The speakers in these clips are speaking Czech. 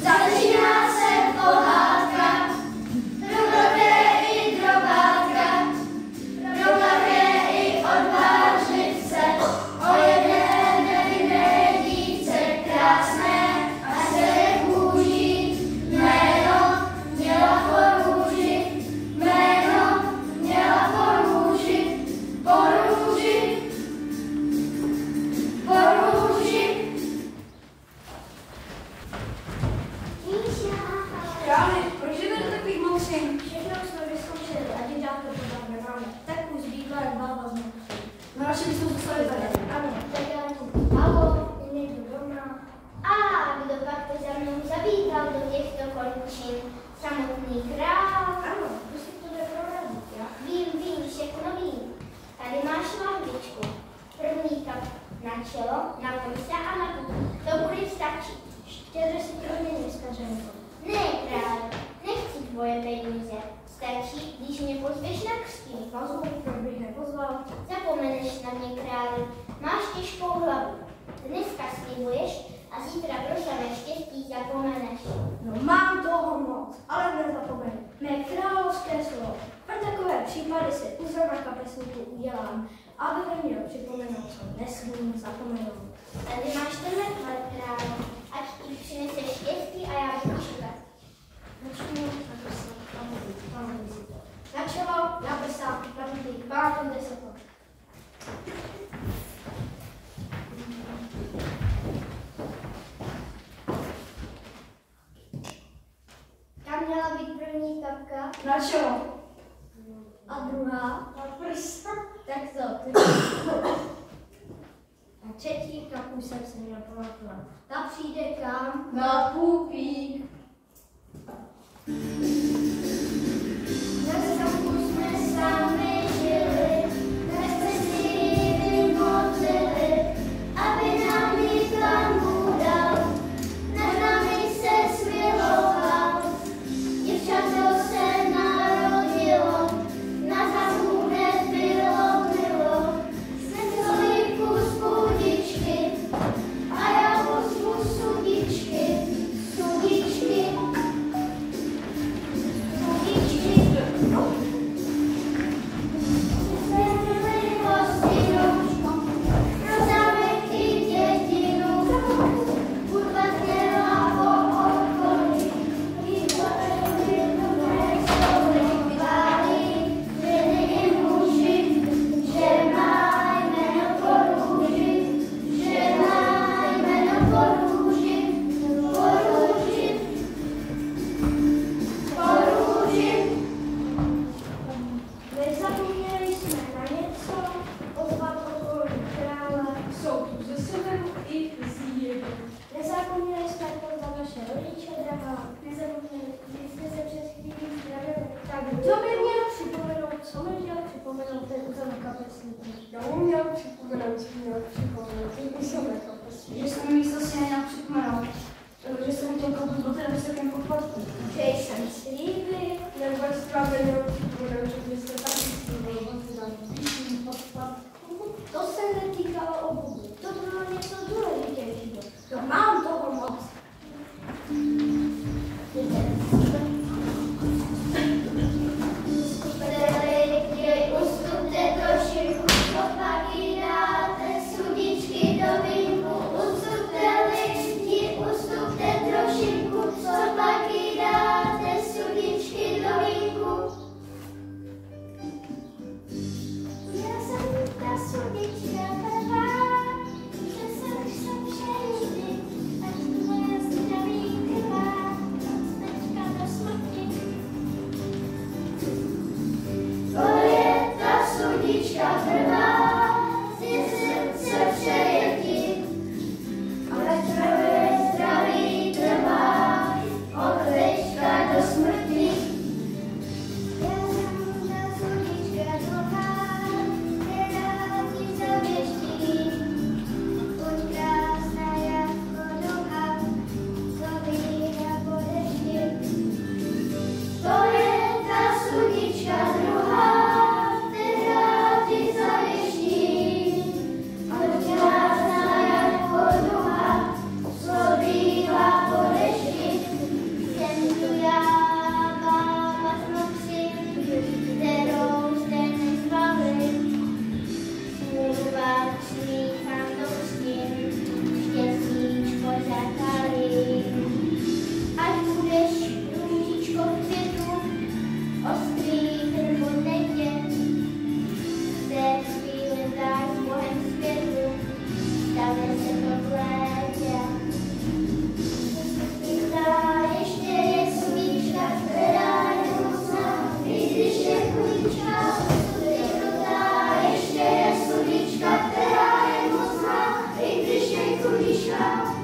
Začíná se pohádka, problavě i drobátka, problavě i odvážlice, o jedné nevinné dívce krásné a se kůží, jméno měla po růži, jméno měla po růži, po růži, po růži. Králi, proč jdeme do takových mouřin? Všechno jsme vyzkoušeli a dědáka pořád nemáme. Tak už zbývá jen bába z mouřin. No radši bychom zůstali tady. Ano, tak já jdu. Halo, je někdo doma? A kdo pak by za mnou zavítal do těchto končin? Samotný král? Ano, kdo si to jde proradit, já? Vím, všechno vím. Tady máš lahvičku. První kap na čelo, na se a na půl. To bude stačit. Štědře si to hodně neskaženko. Ne, král, nechci tvoje peníze. Stačí, když mě pozveš na křtí. Pozvu, proč bych nepozval? Zapomeneš na mě, králi. Máš těžkou hlavu. Dneska slibuješ a zítra pro samé štěstí zapomeneš. No mám toho moc, ale nezapomenu. Mé královské slovo. Pro takové případy si uzor na kapesníku udělám, aby mi měl připomenout, co nesmím zapomenout. Tady máš tenhle tvar, králi. Ať ti přinese štěstí a já budu čekat. Začnu na kapesník, pamatuj si to. Na čelo, na prsa, na bydlík, mám 10 let. Tam měla být první kapka Na čelo. a druhá. Na prsa. Tak to, A třetí kapu jsem se měl pamatovat. Ta přijde kam? Na pupík. na zamku jsme sami žili, tak jsme si vymořili, aby nám výklam budal, nad nami se smiloval. Děvčato se narodilo, na zamku hned bylo milo, snesli kus budičky a já pozvu sudičky, sudičky. Nezapomněli jsme na něco, ozvat okolí krále. Jsou tu ze severu i z jihu. Nezapomněli jsme pozvat naše rodiče drahá. Nezapomněli, když jsme se před chvílí zdravili. Tak kdo by měl připomenout, co mi měl připomenout ten úzel na kapesníku? Já mu měl připomenout, ty jsem na kapesníku. Že jsem místo si neměl připomenout, že jsem chtěl koupit do té vysokém poplatku. Že jsem slíbil, Nebo jestli měl připomenout, že byste taky slíbil, že tam píšný poplatku. To se netýkalo obuvu. to bylo něco důležitějšího. To mám toho moc. Ustupte trošinku, pak jí dáte sudičky do vínku. Ustupte lidi, ustupte trošinku, pak jí dáte sudičky do vínku. Já jsem ta sudička prvá, že jsem pšenici, smíchám do ustin, štěstíčko zapali. Ať budeš růžičko v květu, ostrý ten podnetě, v té chvíli dáš Bohem světu, stane se to v létě. Ještě je sluníčka, která je mocná, i když je chudíčka, ještě je sluníčka, která je mocná, i když je chudíčka.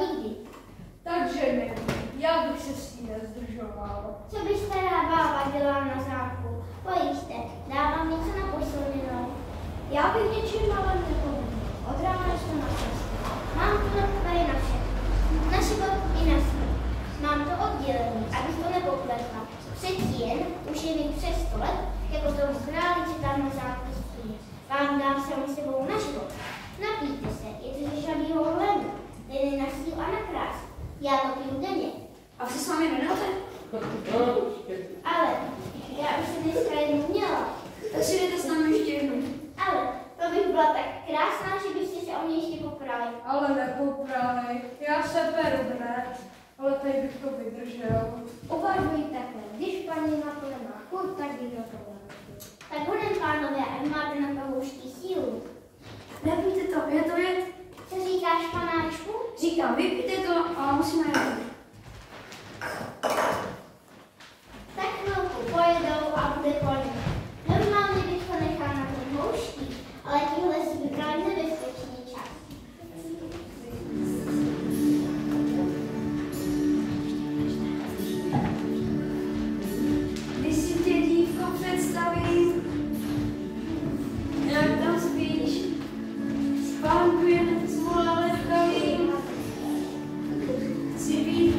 nikdy. Takže nevím, já bych se s tím nezdržoval. Co by stará bába dělala na zámku? Pojďte, dávám něco na posilněnou. Já bych něčím malem nepovedl. Od rána jsme na cestě. Mám to tady na všechno. Na život i na smrt. Mám to oddělený, abych to nepopletla. Přeci jen už je mi přes 100 let, jako toho králi, co tam na zámku stojí. Vám dám sami sebou na život. Napijte se, je to ze žabího hledu. Den je na sílu a na krásu. Já to piju denně. A vy se s vámi jmenujete? Ale já už jsem dneska jednou měla. Tak si jdete s námi ještě jednou. Ale to bych byla tak krásná, že byste se o mě ještě poprali. Ale nepopraj, já se peru hned, ale tady bych to vydržel. Uvažuji takhle, když paní na to nemá chuť, tak bych na to nemá. Tak honem, pánové, ať máte na pahoušky sílu. Nepijte to, je to jed. Co říkáš, panáčku? Říkám, vypijte to a musíme jít. Tak chvilku pojedou a bude po něm. Normálně bych to nechal na tom houští, ale tíhle si vybrali nebezpečný čas. Když si tě, dívko, představím, jak tam spíš, spánku jen zvolale pravím. Chci být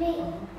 My